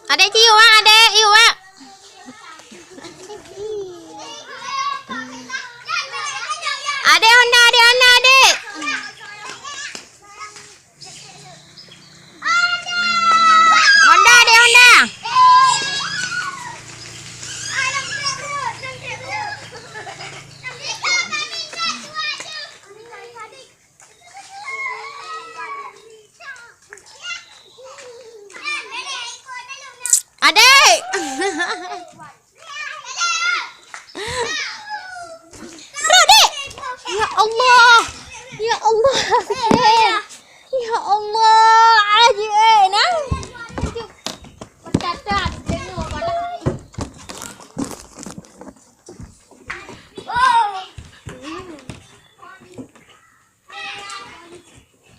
Adek cium ah, adek, yuk ah. Adek Honda, adek Honda, adek. Honda, adek Honda. Adek. Adek. Ya Allah. Ya Allah. Ya Allah. Adik nah. Bercacat tengok pada.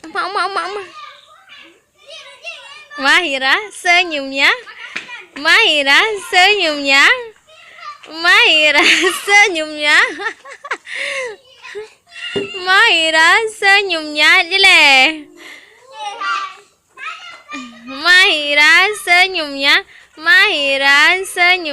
Mama. Mahira senyumnya. Mahira senyumnya. Mahira senyumnya. Mahira senyumnya jelek. Mahira senyumnya. Mahira senyum.